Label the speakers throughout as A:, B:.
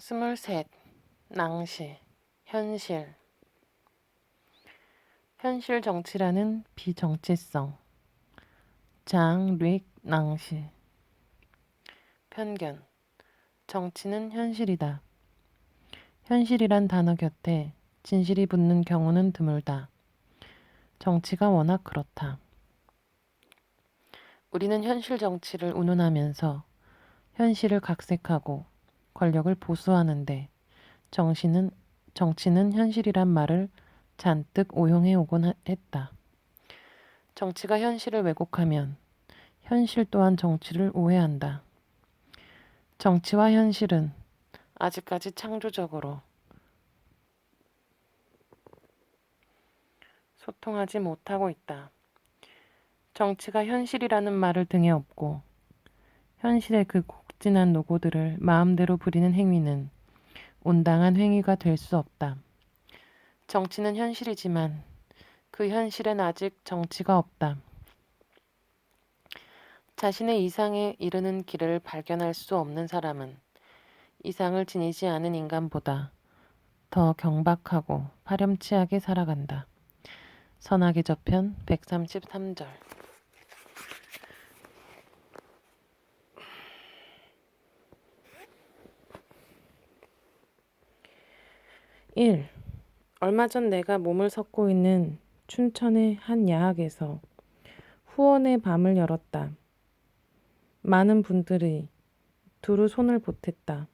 A: 23. 낭시, 현실. 현실 정치라는 비정체성. 장 릭 낭시. 편견. 정치는 현실이다. 현실이란 단어 곁에 진실이 붙는 경우는 드물다. 정치가 워낙 그렇다. 우리는 현실 정치를 운운하면서 현실을 각색하고 권력을 보수하는데 정치는 현실이란 말을 잔뜩 오용해 오곤 했다. 정치가 현실을 왜곡하면 현실 또한 정치를 오해한다. 정치와 현실은 아직까지 창조적으로 소통하지 못하고 있다. 정치가 현실이라는 말을 등에 업고 현실의 그 곡진한 노고들을 마음대로 부리는 행위는 온당한 행위가 될 수 없다. 정치는 현실이지만 그 현실엔 아직 정치가 없다. 자신의 이상에 이르는 길을 발견할 수 없는 사람은 이상을 지니지 않은 인간보다 더 경박하고 파렴치하게 살아간다. 선하기 저편 133절. 1. 얼마 전 내가 몸을 섞고 있는 춘천의 한 야학에서 후원의 밤을 열었다. 많은 분들이 두루 손을 보탰다.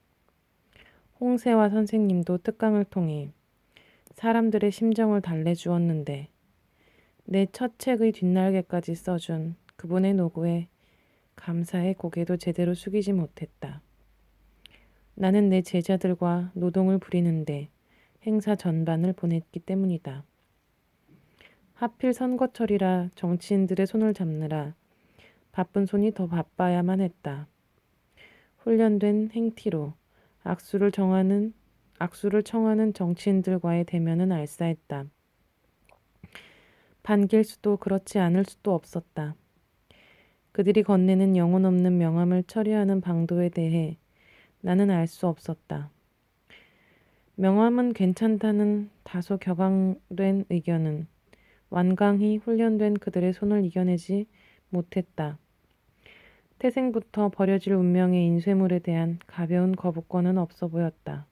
A: 홍세화 선생님도 특강을 통해 사람들의 심정을 달래주었는데 내 첫 책의 뒷날개까지 써준 그분의 노고에 감사의 고개도 제대로 숙이지 못했다. 나는 내 제자들과 노동을 부리는데 행사 전반을 보냈기 때문이다. 하필 선거철이라 정치인들의 손을 잡느라 바쁜 손이 더 바빠야만 했다. 훈련된 행티로 악수를 청하는 정치인들과의 대면은 알싸했다. 반길 수도 그렇지 않을 수도 없었다. 그들이 건네는 영혼 없는 명함을 처리하는 방도에 대해 나는 알 수 없었다. 명함은 괜찮다는 다소 격앙된 의견은 완강히 훈련된 그들의 손을 이겨내지 못했다. 태생부터 버려질 운명의 인쇄물에 대한 가벼운 거부권은 없어 보였다.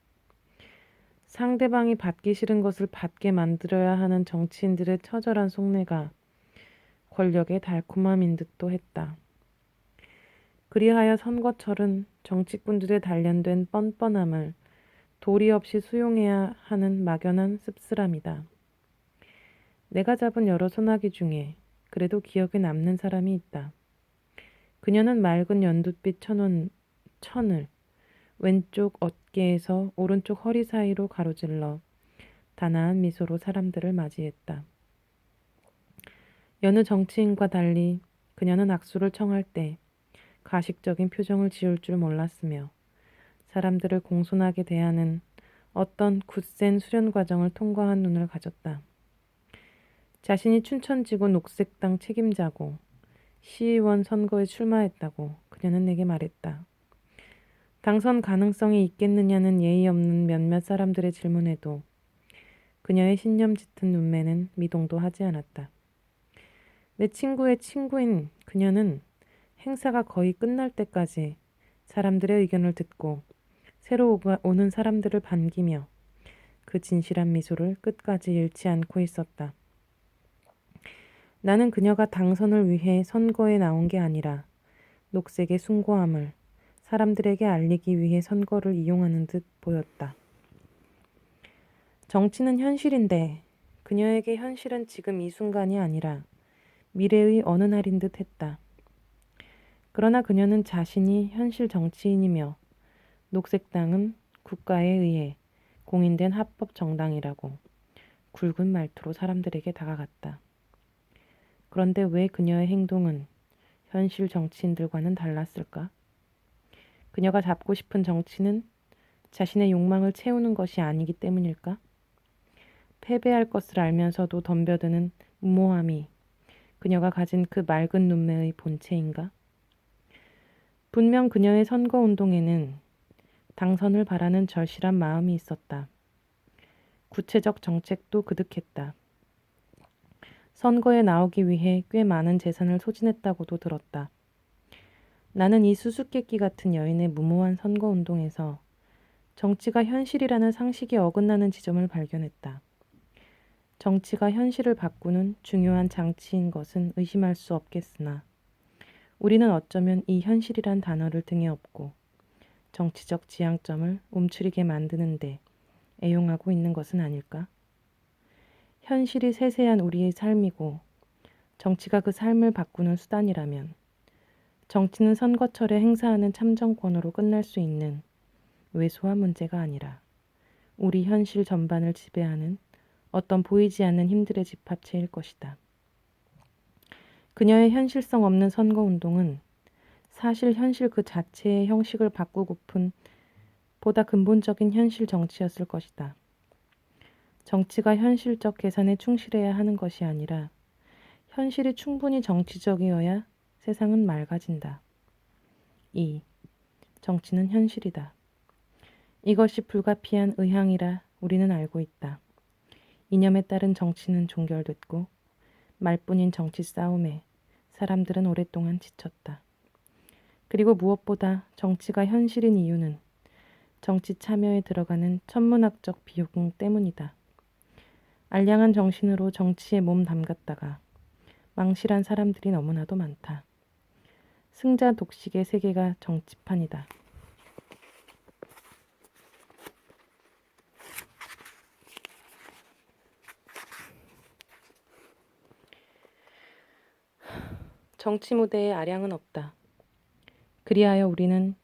A: 상대방이 받기 싫은 것을 받게 만들어야 하는 정치인들의 처절한 속내가 권력의 달콤함인 듯도 했다. 그리하여 선거철은 정치꾼들의 단련된 뻔뻔함을 도리 없이 수용해야 하는 막연한 씁쓸함이다. 내가 잡은 여러 소나기 중에 그래도 기억에 남는 사람이 있다. 그녀는 맑은 연두빛 천을 왼쪽 어깨에서 오른쪽 허리 사이로 가로질러 단아한 미소로 사람들을 맞이했다. 여느 정치인과 달리 그녀는 악수를 청할 때 가식적인 표정을 지을 줄 몰랐으며 사람들을 공손하게 대하는 어떤 굳센 수련 과정을 통과한 눈을 가졌다. 자신이 춘천지구 녹색당 책임자고 시의원 선거에 출마했다고 그녀는 내게 말했다. 당선 가능성이 있겠느냐는 예의 없는 몇몇 사람들의 질문에도 그녀의 신념 짙은 눈매는 미동도 하지 않았다. 내 친구의 친구인 그녀는 행사가 거의 끝날 때까지 사람들의 의견을 듣고 새로 오는 사람들을 반기며 그 진실한 미소를 끝까지 잃지 않고 있었다. 나는 그녀가 당선을 위해 선거에 나온 게 아니라 녹색의 숭고함을 사람들에게 알리기 위해 선거를 이용하는 듯 보였다. 정치는 현실인데 그녀에게 현실은 지금 이 순간이 아니라 미래의 어느 날인 듯 했다. 그러나 그녀는 자신이 현실 정치인이며 녹색당은 국가에 의해 공인된 합법 정당이라고 굵은 말투로 사람들에게 다가갔다. 그런데 왜 그녀의 행동은 현실 정치인들과는 달랐을까? 그녀가 잡고 싶은 정치는 자신의 욕망을 채우는 것이 아니기 때문일까? 패배할 것을 알면서도 덤벼드는 무모함이 그녀가 가진 그 맑은 눈매의 본체인가? 분명 그녀의 선거운동에는 당선을 바라는 절실한 마음이 있었다. 구체적 정책도 그득했다. 선거에 나오기 위해 꽤 많은 재산을 소진했다고도 들었다. 나는 이 수수께끼 같은 여인의 무모한 선거운동에서 정치가 현실이라는 상식에 어긋나는 지점을 발견했다. 정치가 현실을 바꾸는 중요한 장치인 것은 의심할 수 없겠으나 우리는 어쩌면 이 현실이란 단어를 등에 업고 정치적 지향점을 움츠리게 만드는데 애용하고 있는 것은 아닐까? 현실이 세세한 우리의 삶이고 정치가 그 삶을 바꾸는 수단이라면 정치는 선거철에 행사하는 참정권으로 끝날 수 있는 왜소한 문제가 아니라 우리 현실 전반을 지배하는 어떤 보이지 않는 힘들의 집합체일 것이다. 그녀의 현실성 없는 선거운동은 사실 현실 그 자체의 형식을 바꾸고픈 보다 근본적인 현실 정치였을 것이다. 정치가 현실적 계산에 충실해야 하는 것이 아니라 현실이 충분히 정치적이어야 세상은 맑아진다. 2. 정치는 현실이다. 이것이 불가피한 의향이라 우리는 알고 있다. 이념에 따른 정치는 종결됐고 말뿐인 정치 싸움에 사람들은 오랫동안 지쳤다. 그리고 무엇보다 정치가 현실인 이유는 정치 참여에 들어가는 천문학적 비용 때문이다. 알량한 정신으로 정치에 몸 담갔다가 망실한 사람들이 너무나도 많다. 승자 독식의 세계가 정치판이다. 정치 무대에 아량은 없다. 그리하여 우리는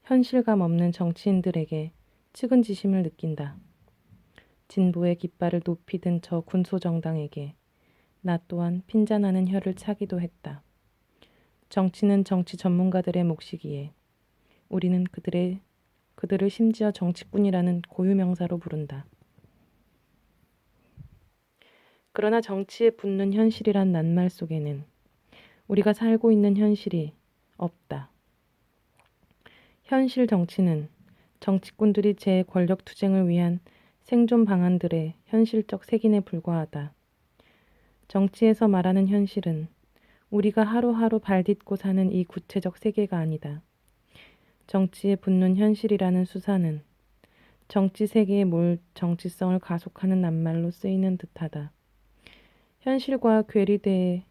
A: 현실감 없는 정치인들에게 측은지심을 느낀다. 진보의 깃발을 높이 든 저 군소정당에게 나 또한 핀잔하는 혀를 차기도 했다. 정치는 정치 전문가들의 몫이기에 우리는 그들을 심지어 정치꾼이라는 고유명사로 부른다. 그러나 정치에 붙는 현실이란 낱말 속에는 우리가 살고 있는 현실이 없다. 현실 정치는 정치꾼들이 제 권력 투쟁을 위한 생존 방안들의 현실적 색인에 불과하다. 정치에서 말하는 현실은 우리가 하루하루 발딛고 사는 이 구체적 세계가 아니다. 정치에 붙는 현실이라는 수사는 정치 세계에 몰 정치성을 가속하는 낱말로 쓰이는 듯하다. 현실과 괴리대해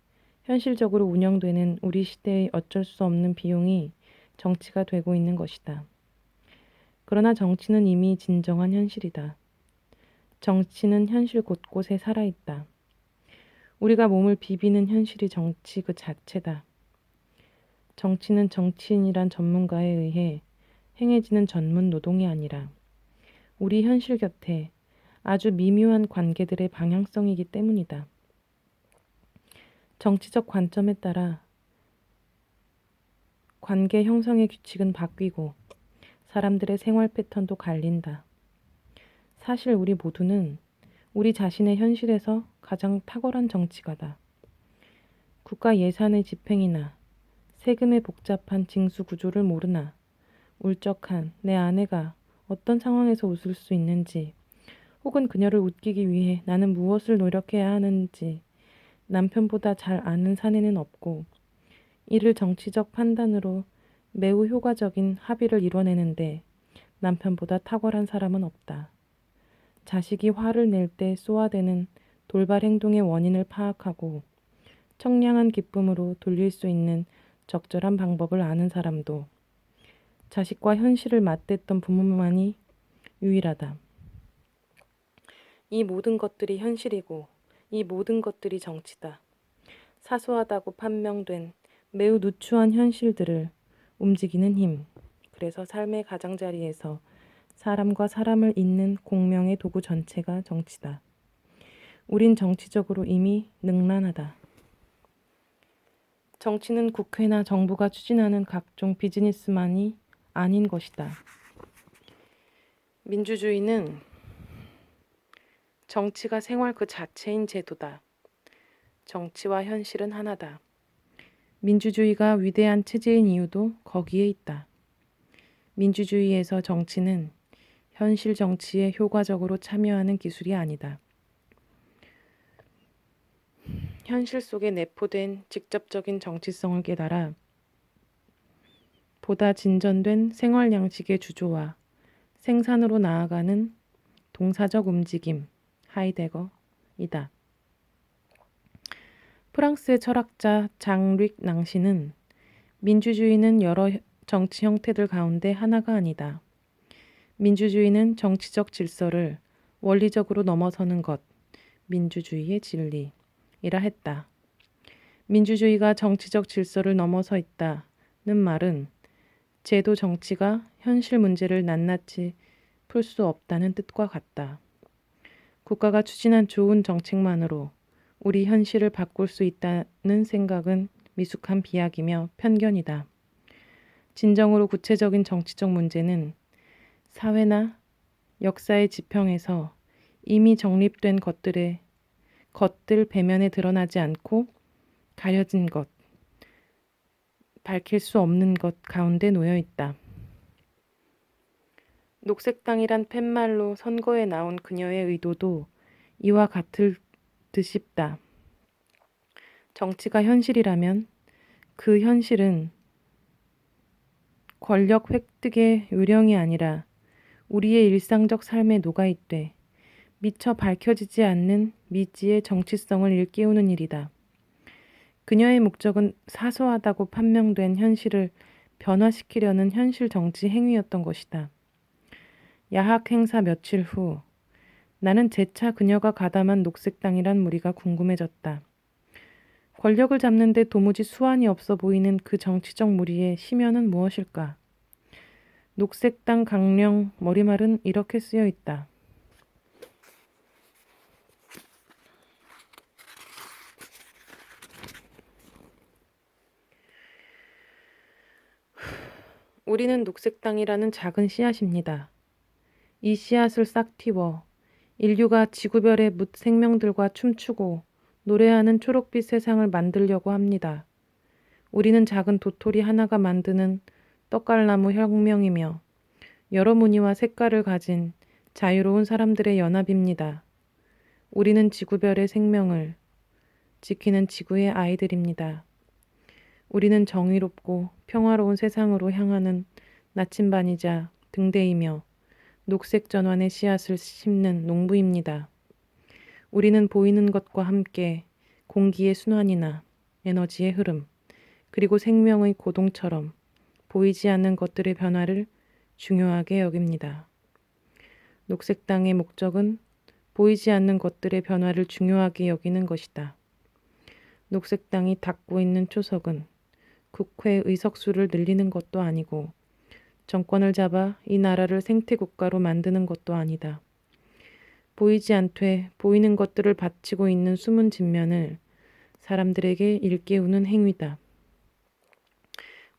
A: 현실적으로 운영되는 우리 시대의 어쩔 수 없는 비용이 정치가 되고 있는 것이다. 그러나 정치는 이미 진정한 현실이다. 정치는 현실 곳곳에 살아있다. 우리가 몸을 비비는 현실이 정치 그 자체다. 정치는 정치인이란 전문가에 의해 행해지는 전문 노동이 아니라 우리 현실 곁에 아주 미묘한 관계들의 방향성이기 때문이다. 정치적 관점에 따라 관계 형성의 규칙은 바뀌고 사람들의 생활 패턴도 갈린다. 사실 우리 모두는 우리 자신의 현실에서 가장 탁월한 정치가다. 국가 예산의 집행이나 세금의 복잡한 징수 구조를 모르나 울적한 내 아내가 어떤 상황에서 웃을 수 있는지 혹은 그녀를 웃기기 위해 나는 무엇을 노력해야 하는지 남편보다 잘 아는 사내는 없고 이를 정치적 판단으로 매우 효과적인 합의를 이뤄내는데 남편보다 탁월한 사람은 없다. 자식이 화를 낼 때 쏘아대는 돌발 행동의 원인을 파악하고 청량한 기쁨으로 돌릴 수 있는 적절한 방법을 아는 사람도 자식과 현실을 맞댔던 부모만이 유일하다. 이 모든 것들이 현실이고 이 모든 것들이 정치다. 사소하다고 판명된 매우 누추한 현실들을 움직이는 힘. 그래서 삶의 가장자리에서 사람과 사람을 잇는 공명의 도구 전체가 정치다. 우린 정치적으로 이미 능란하다. 정치는 국회나 정부가 추진하는 각종 비즈니스만이 아닌 것이다. 민주주의는 정치가 생활 그 자체인 제도다. 정치와 현실은 하나다. 민주주의가 위대한 체제인 이유도 거기에 있다. 민주주의에서 정치는 현실 정치에 효과적으로 참여하는 기술이 아니다. 현실 속에 내포된 직접적인 정치성을 깨달아 보다 진전된 생활 양식의 주조와 생산으로 나아가는 동사적 움직임, 하이데거이다. 프랑스의 철학자 장 릭 낭시는 민주주의는 여러 정치 형태들 가운데 하나가 아니다. 민주주의는 정치적 질서를 원리적으로 넘어서는 것, 민주주의의 진리이라 했다. 민주주의가 정치적 질서를 넘어서 있다는 말은 제도 정치가 현실 문제를 낱낱이 풀 수 없다는 뜻과 같다. 국가가 추진한 좋은 정책만으로 우리 현실을 바꿀 수 있다는 생각은 미숙한 비약이며 편견이다. 진정으로 구체적인 정치적 문제는 사회나 역사의 지평에서 이미 정립된 것들 배면에 드러나지 않고 가려진 것, 밝힐 수 없는 것 가운데 놓여 있다. 녹색당이란 팻말로 선거에 나온 그녀의 의도도 이와 같을 듯 싶다. 정치가 현실이라면 그 현실은 권력 획득의 요령이 아니라 우리의 일상적 삶에 녹아있되 미처 밝혀지지 않는 미지의 정치성을 일깨우는 일이다. 그녀의 목적은 사소하다고 판명된 현실을 변화시키려는 현실 정치 행위였던 것이다. 야학 행사 며칠 후 나는 재차 그녀가 가담한 녹색당이란 무리가 궁금해졌다. 권력을 잡는데 도무지 수완이 없어 보이는 그 정치적 무리의 심연은 무엇일까? 녹색당 강령 머리말은 이렇게 쓰여 있다. 우리는 녹색당이라는 작은 씨앗입니다. 이 씨앗을 싹 틔워 인류가 지구별의 묻 생명들과 춤추고 노래하는 초록빛 세상을 만들려고 합니다. 우리는 작은 도토리 하나가 만드는 떡갈나무 혁명이며 여러 무늬와 색깔을 가진 자유로운 사람들의 연합입니다. 우리는 지구별의 생명을 지키는 지구의 아이들입니다. 우리는 정의롭고 평화로운 세상으로 향하는 나침반이자 등대이며 녹색 전환의 씨앗을 심는 농부입니다. 우리는 보이는 것과 함께 공기의 순환이나 에너지의 흐름, 그리고 생명의 고동처럼 보이지 않는 것들의 변화를 중요하게 여깁니다. 녹색당의 목적은 보이지 않는 것들의 변화를 중요하게 여기는 것이다. 녹색당이 닫고 있는 초석은 국회 의석수를 늘리는 것도 아니고 정권을 잡아 이 나라를 생태국가로 만드는 것도 아니다. 보이지 않되 보이는 것들을 바치고 있는 숨은 진면을 사람들에게 일깨우는 행위다.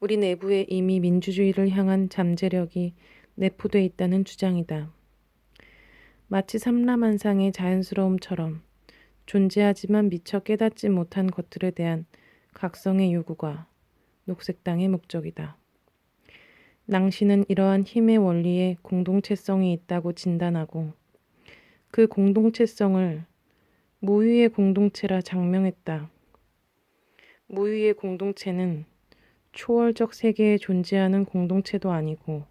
A: 우리 내부에 이미 민주주의를 향한 잠재력이 내포돼 있다는 주장이다. 마치 삼라만상의 자연스러움처럼 존재하지만 미처 깨닫지 못한 것들에 대한 각성의 요구가 녹색당의 목적이다. 낭시는 이러한 힘의 원리에 공동체성이 있다고 진단하고 그 공동체성을 무위의 공동체라 장명했다. 무위의 공동체는 초월적 세계에 존재하는 공동체도 아니고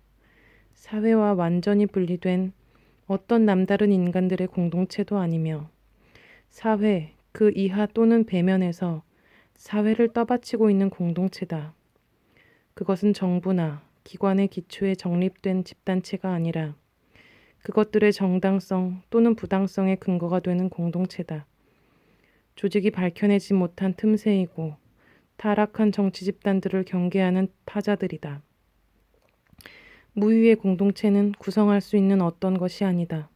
A: 사회와 완전히 분리된 어떤 남다른 인간들의 공동체도 아니며 사회 그 이하 또는 배면에서 사회를 떠받치고 있는 공동체다. 그것은 정부나 기관의 기초에 정립된 집단체가 아니라 그것들의 정당성 또는 부당성의 근거가 되는 공동체다. 조직이 밝혀내지 못한 틈새이고 타락한 정치 집단들을 경계하는 타자들이다. 무위의 공동체는 구성할 수 있는 어떤 것이 아니다.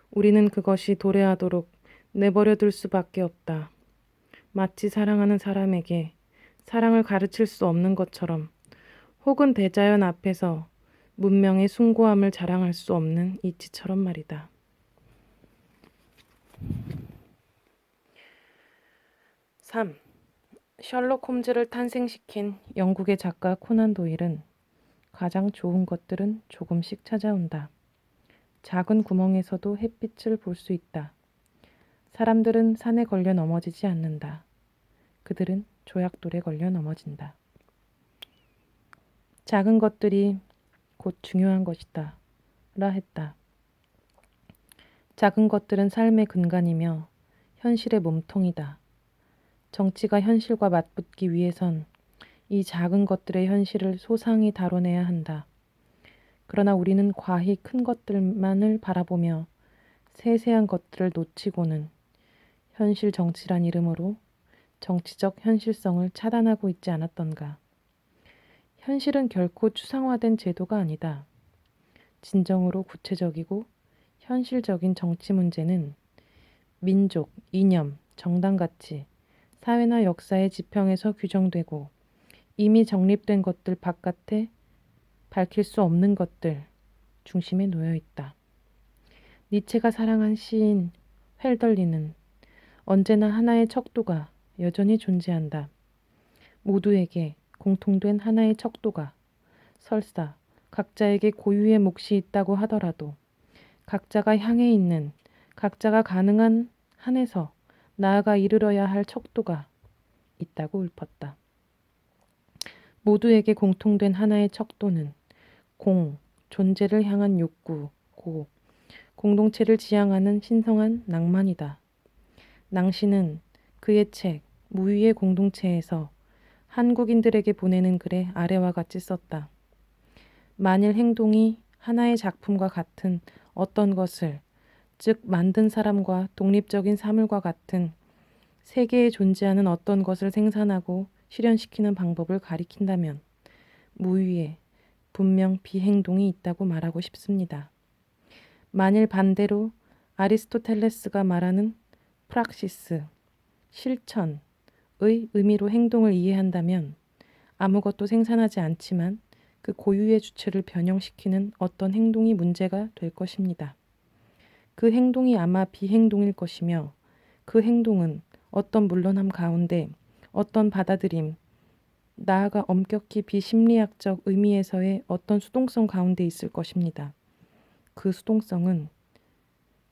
A: 우리는 그것이 도래하도록 내버려둘 수밖에 없다. 마치 사랑하는 사람에게 사랑을 가르칠 수 없는 것처럼 혹은 대자연 앞에서 문명의 숭고함을 자랑할 수 없는 이치처럼 말이다. 3. 셜록 홈즈를 탄생시킨 영국의 작가 코난 도일은 가장 좋은 것들은 조금씩 찾아온다. 작은 구멍에서도 햇빛을 볼 수 있다. 사람들은 산에 걸려 넘어지지 않는다. 그들은 조약돌에 걸려 넘어진다. 작은 것들이 곧 중요한 것이다. 라 했다. 작은 것들은 삶의 근간이며 현실의 몸통이다. 정치가 현실과 맞붙기 위해선 이 작은 것들의 현실을 소상히 다뤄내야 한다. 그러나 우리는 과히 큰 것들만을 바라보며 세세한 것들을 놓치고는 현실 정치란 이름으로 정치적 현실성을 차단하고 있지 않았던가. 현실은 결코 추상화된 제도가 아니다. 진정으로 구체적이고 현실적인 정치 문제는 민족, 이념, 정당 가치, 사회나 역사의 지평에서 규정되고 이미 정립된 것들 바깥에 밝힐 수 없는 것들 중심에 놓여 있다. 니체가 사랑한 시인 헬덜리는 언제나 하나의 척도가 여전히 존재한다. 모두에게 공통된 하나의 척도가 설사 각자에게 고유의 몫이 있다고 하더라도 각자가 향해 있는 각자가 가능한 한에서 나아가 이르러야 할 척도가 있다고 읊었다. 모두에게 공통된 하나의 척도는 존재를 향한 욕구, 공동체를 지향하는 신성한 낭만이다. 낭시는 그의 책 무위의 공동체에서 한국인들에게 보내는 글에 아래와 같이 썼다. 만일 행동이 하나의 작품과 같은 어떤 것을, 즉 만든 사람과 독립적인 사물과 같은 세계에 존재하는 어떤 것을 생산하고 실현시키는 방법을 가리킨다면 무위에 분명 비행동이 있다고 말하고 싶습니다. 만일 반대로 아리스토텔레스가 말하는 프락시스, 실천의 의미로 행동을 이해한다면 아무것도 생산하지 않지만 그 고유의 주체를 변형시키는 어떤 행동이 문제가 될 것입니다. 그 행동이 아마 비행동일 것이며 그 행동은 어떤 물러남 가운데 어떤 받아들임, 나아가 엄격히 비심리학적 의미에서의 어떤 수동성 가운데 있을 것입니다. 그 수동성은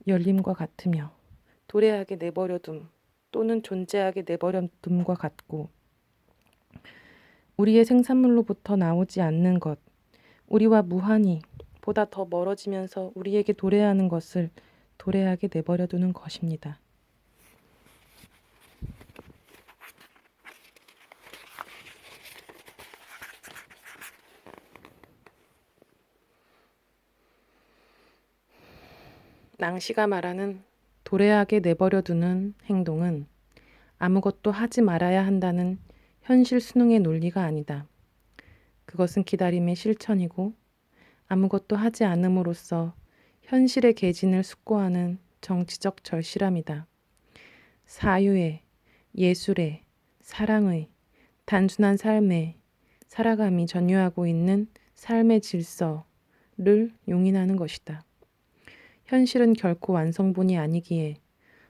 A: 열림과 같으며 도래하게 내버려둠 또는 존재하게 내버려둠과 같고 우리의 생산물로부터 나오지 않는 것, 우리와 무한히 보다 더 멀어지면서 우리에게 도래하는 것을 도래하게 내버려두는 것입니다. 낭시가 말하는 도래하게 내버려두는 행동은 아무것도 하지 말아야 한다는 현실 수능의 논리가 아니다. 그것은 기다림의 실천이고 아무것도 하지 않음으로써 현실의 계진을 숙고하는 정치적 절실함이다. 사유의, 예술의, 사랑의, 단순한 삶의 살아감이 전유하고 있는 삶의 질서를 용인하는 것이다. 현실은 결코 완성본이 아니기에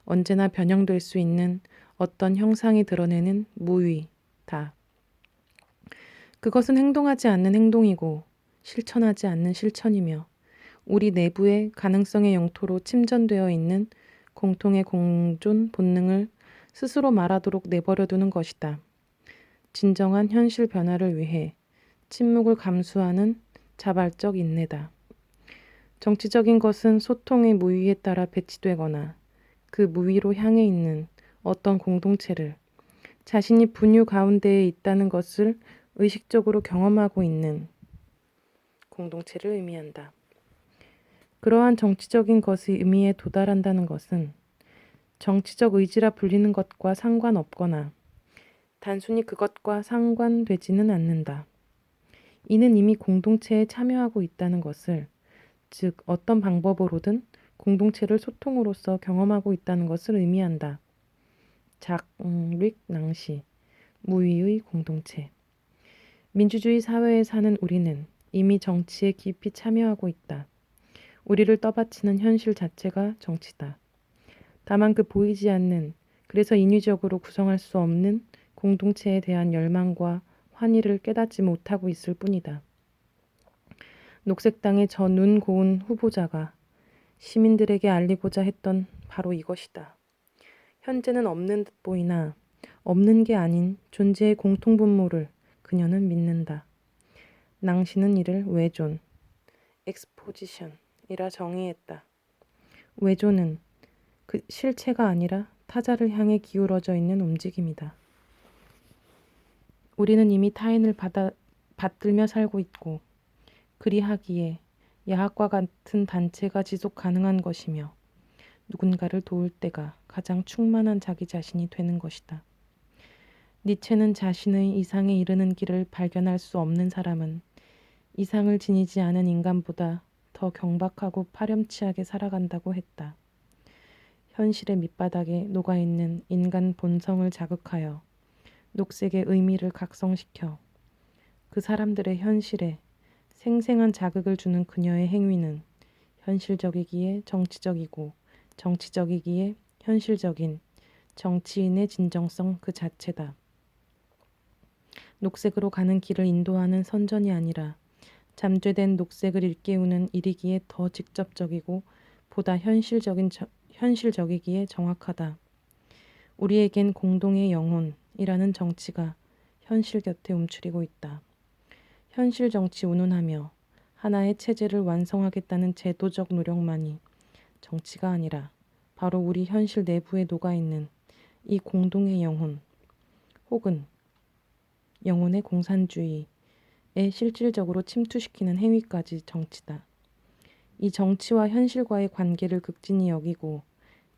A: 언제나 변형될 수 있는 어떤 형상이 드러내는 무의다. 그것은 행동하지 않는 행동이고 실천하지 않는 실천이며 우리 내부의 가능성의 영토로 침전되어 있는 공통의 공존 본능을 스스로 말하도록 내버려두는 것이다. 진정한 현실 변화를 위해 침묵을 감수하는 자발적 인내다. 정치적인 것은 소통의 무위에 따라 배치되거나 그 무위로 향해 있는 어떤 공동체를 자신이 분유 가운데에 있다는 것을 의식적으로 경험하고 있는 공동체를 의미한다. 그러한 정치적인 것의 의미에 도달한다는 것은 정치적 의지라 불리는 것과 상관없거나 단순히 그것과 상관되지는 않는다. 이는 이미 공동체에 참여하고 있다는 것을, 즉 어떤 방법으로든 공동체를 소통으로써 경험하고 있다는 것을 의미한다. 작릭 낭시, 무위의 공동체. 민주주의 사회에 사는 우리는 이미 정치에 깊이 참여하고 있다. 우리를 떠받치는 현실 자체가 정치다. 다만 그 보이지 않는, 그래서 인위적으로 구성할 수 없는 공동체에 대한 열망과 환희를 깨닫지 못하고 있을 뿐이다. 녹색당의 저 눈 고운 후보자가 시민들에게 알리고자 했던 바로 이것이다. 현재는 없는 듯 보이나 없는 게 아닌 존재의 공통분모를 그녀는 믿는다. 낭시는 이를 외존, 엑스포지션이라 정의했다. 외존은 그 실체가 아니라 타자를 향해 기울어져 있는 움직임이다. 우리는 이미 타인을 받들며 살고 있고 그리하기에 야학과 같은 단체가 지속 가능한 것이며 누군가를 도울 때가 가장 충만한 자기 자신이 되는 것이다. 니체는 자신의 이상에 이르는 길을 발견할 수 없는 사람은 이상을 지니지 않은 인간보다 더 경박하고 파렴치하게 살아간다고 했다. 현실의 밑바닥에 녹아있는 인간 본성을 자극하여 녹색의 의미를 각성시켜 그 사람들의 현실에 생생한 자극을 주는 그녀의 행위는 현실적이기에 정치적이고 정치적이기에 현실적인 정치인의 진정성 그 자체다. 녹색으로 가는 길을 인도하는 선전이 아니라 잠재된 녹색을 일깨우는 일이기에 더 직접적이고 보다 현실적이기에 정확하다. 우리에겐 공동의 영혼이라는 정치가 현실 곁에 움츠리고 있다. 현실 정치 운운하며 하나의 체제를 완성하겠다는 제도적 노력만이 정치가 아니라 바로 우리 현실 내부에 녹아있는 이 공동의 영혼 혹은 영혼의 공산주의에 실질적으로 침투시키는 행위까지 정치다. 이 정치와 현실과의 관계를 극진히 여기고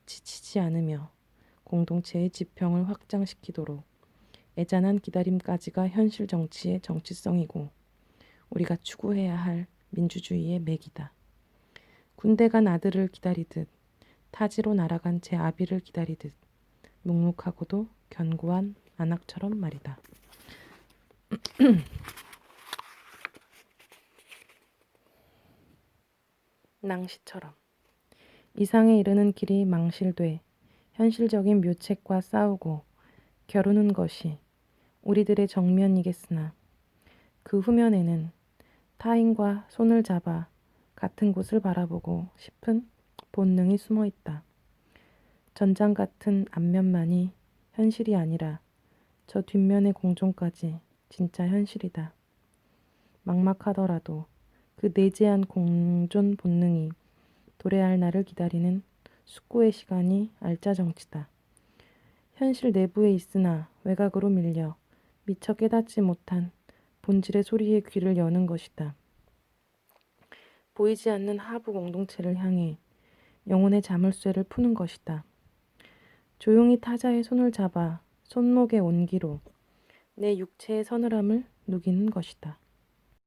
A: 지치지 않으며 공동체의 지평을 확장시키도록 애잔한 기다림까지가 현실 정치의 정치성이고 우리가 추구해야 할 민주주의의 맥이다. 군대 간 아들을 기다리듯 타지로 날아간 제 아비를 기다리듯 묵묵하고도 견고한 안악처럼 말이다. 낭시처럼 이상에 이르는 길이 망실돼 현실적인 묘책과 싸우고 겨루는 것이 우리들의 정면이겠으나 그 후면에는 타인과 손을 잡아 같은 곳을 바라보고 싶은 본능이 숨어 있다. 전장 같은 앞면만이 현실이 아니라 저 뒷면의 공존까지 진짜 현실이다. 막막하더라도 그 내재한 공존 본능이 도래할 날을 기다리는 숙고의 시간이 알짜 정치다. 현실 내부에 있으나 외곽으로 밀려 미처 깨닫지 못한 본질의 소리에 귀를 여는 것이다. 보이지 않는 하부 공동체를 향해 영혼의 자물쇠를 푸는 것이다. 조용히 타자의 손을 잡아 손목의 온기로 내 육체의 서늘함을 누기는 것이다.